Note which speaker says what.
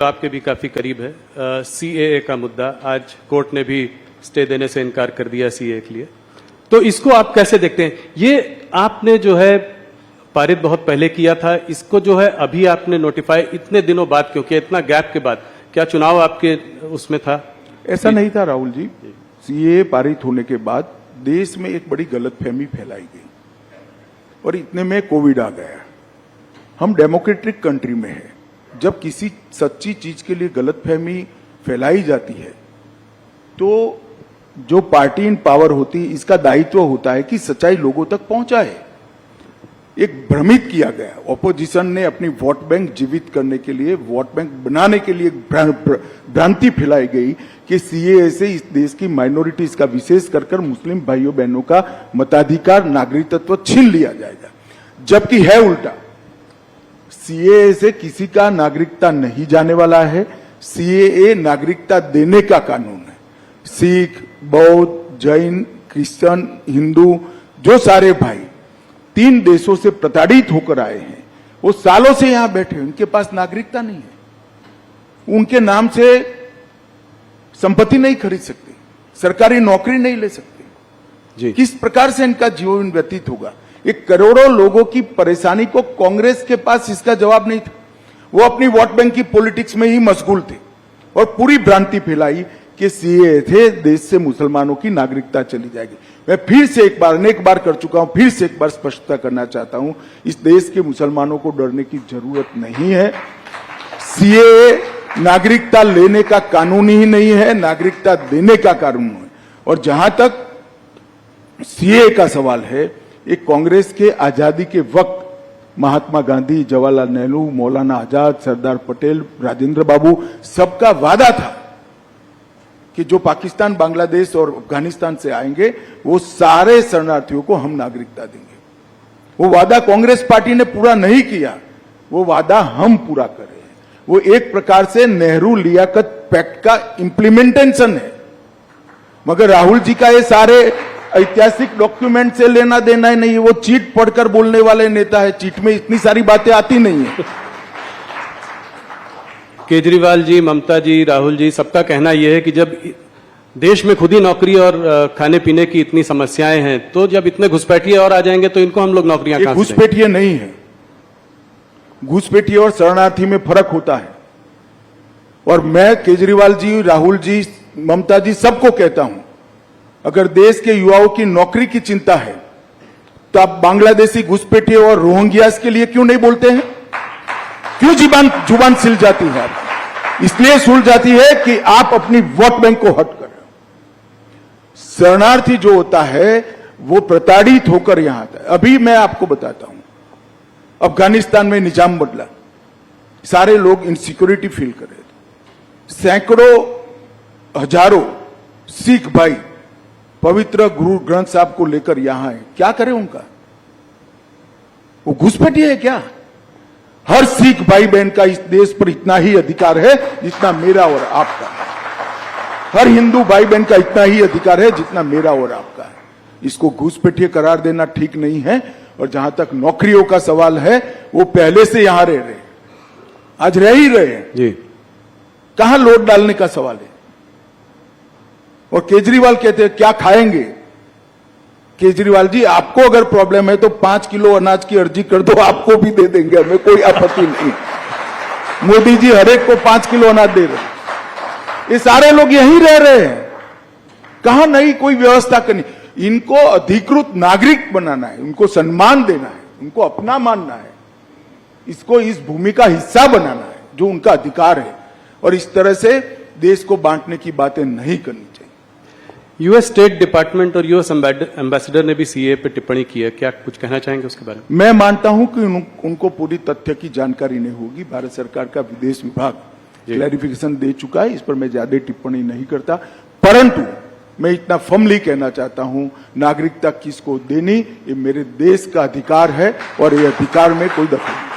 Speaker 1: आपके भी काफी करीब है। सीएए का मुद्दा आज कोर्ट ने भी स्टे देने से इनकार कर दिया सीएए के लिए, तो इसको आप कैसे देखते हैं? ये आपने जो है पारित बहुत पहले किया था, इसको जो है अभी आपने नोटिफाई इतने दिनों बाद क्यों किया, इतना गैप के बाद? क्या चुनाव आपके उसमें था?
Speaker 2: ऐसा नहीं था राहुल जी। सीएए पारित होने के बाद देश में एक बड़ी गलतफहमी फैलाई गई और इतने में कोविड आ गया। हम डेमोक्रेटिक कंट्री में है, जब किसी सच्ची चीज के लिए गलतफहमी फैलाई जाती है तो जो पार्टी इन पावर होती है इसका दायित्व होता है कि सच्चाई लोगों तक पहुंचाए। एक भ्रमित किया गया, ऑपोजिशन ने अपनी वोट बैंक जीवित करने के लिए, वोट बैंक बनाने के लिए भ्रांति फैलाई गई कि सीएए से इस देश की माइनॉरिटीज का, विशेष कर मुस्लिम भाइयों बहनों का मताधिकार, नागरिकत्व छीन लिया जाएगा, जबकि है उल्टा। सीएए से किसी का नागरिकता नहीं जाने वाला है। सीएए नागरिकता देने का कानून है। सिख, बौद्ध, जैन, क्रिश्चियन, हिंदू, जो सारे भाई 3 देशों से प्रताड़ित होकर आए हैं, वो सालों से यहां बैठे हैं, उनके पास नागरिकता नहीं है, उनके नाम से संपत्ति नहीं खरीद सकते, सरकारी नौकरी नहीं ले सकते जी। किस प्रकार से इनका जीवन व्यतीत होगा? एक करोड़ों लोगों की परेशानी को कांग्रेस के पास इसका जवाब नहीं था। वो अपनी वोट बैंक की पॉलिटिक्स में ही मशगूल थे और पूरी भ्रांति फैलाई कि सीएए थे देश से मुसलमानों की नागरिकता चली जाएगी। मैं फिर से एक बार, अनेक बार कर चुका हूं, फिर से एक बार स्पष्टता करना चाहता हूं, इस देश के मुसलमानों को डरने की जरूरत नहीं है। सीएए नागरिकता लेने का कानून ही नहीं है, नागरिकता देने का कानून है। और जहां तक सीएए का सवाल है, एक कांग्रेस के आजादी के वक्त महात्मा गांधी, जवाहरलाल नेहरू, मौलाना आजाद, सरदार पटेल, राजेंद्र बाबू, सबका वादा था कि जो पाकिस्तान, बांग्लादेश और अफगानिस्तान से आएंगे वो सारे शरणार्थियों को हम नागरिकता देंगे। वो वादा कांग्रेस पार्टी ने पूरा नहीं किया, वो वादा हम पूरा कर रहे हैं। वो एक प्रकार से नेहरू लियाकत पैक्ट का इंप्लीमेंटेशन है। मगर राहुल जी का ये सारे ऐतिहासिक डॉक्यूमेंट से लेना देना ही नहीं है। वो चीट पढ़कर बोलने वाले नेता है, चीट में इतनी सारी बातें आती नहीं है।
Speaker 1: केजरीवाल जी, ममता जी, राहुल जी, सबका कहना यह है कि जब देश में खुद ही नौकरी और खाने पीने की इतनी समस्याएं हैं, तो जब इतने घुसपैठिए और आ जाएंगे तो इनको हम लोग नौकरियां कहां से देंगे?
Speaker 2: घुसपैठिए नहीं है। घुसपैठिए और शरणार्थी में फर्क होता है। और मैं केजरीवाल जी, राहुल जी, ममता जी सबको कहता हूं, अगर देश के युवाओं की नौकरी की चिंता है तो आप बांग्लादेशी घुसपैठिए और रोहिंग्यास के लिए क्यों नहीं बोलते हैं? क्यों जुबान सिल जाती है? इसलिए सुल जाती है कि आप अपनी वोट बैंक को हट कर रहे हो। शरणार्थी जो होता है वो प्रताड़ित होकर यहां आता है। अभी मैं आपको बताता हूं, अफगानिस्तान में निजाम बदला, सारे लोग इनसिक्योरिटी फील कर रहे थे। सैकड़ों हजारों सिख भाई पवित्र गुरु ग्रंथ साहब को लेकर यहां है। क्या करें उनका? वो घुसपैठिए है क्या? हर सिख भाई बहन का इस देश पर इतना ही अधिकार है जितना मेरा और आपका है। हर हिंदू भाई बहन का इतना ही अधिकार है जितना मेरा और आपका है। इसको घुसपैठिए करार देना ठीक नहीं है। और जहां तक नौकरियों का सवाल है, वो पहले से यहां रह रहे, आज रह ही रहे हैं जी। कहां लोड डालने का सवाल है? और केजरीवाल कहते हैं क्या खाएंगे? केजरीवाल जी, आपको अगर प्रॉब्लम है तो 5 किलो अनाज की अर्जी कर दो, आपको भी दे देंगे, हमें कोई आपत्ति नहीं। मोदी जी हर एक को 5 किलो अनाज दे रहे। ये सारे लोग यहीं रह रहे हैं, कहां नहीं कोई व्यवस्था करनी। इनको अधिकृत नागरिक बनाना है, उनको सम्मान देना है, उनको अपना मानना है, इसको इस भूमि का हिस्सा बनाना है जो उनका अधिकार है। और इस तरह से देश को बांटने की बातें नहीं करनी चाहिए।
Speaker 1: यूएस स्टेट डिपार्टमेंट और यूएस एम्बेसडर ने भी सीए पे टिप्पणी की है, क्या कुछ कहना चाहेंगे उसके बारे में?
Speaker 2: मैं मानता हूं कि उनको पूरी तथ्य की जानकारी नहीं होगी। भारत सरकार का विदेश विभाग क्लैरिफिकेशन दे चुका है, इस पर मैं ज्यादा टिप्पणी नहीं करता। परंतु मैं इतना फर्मली कहना चाहता हूं, नागरिकता किसको देनी ये मेरे देश का अधिकार है और ये अधिकार में कोई दखल नहीं।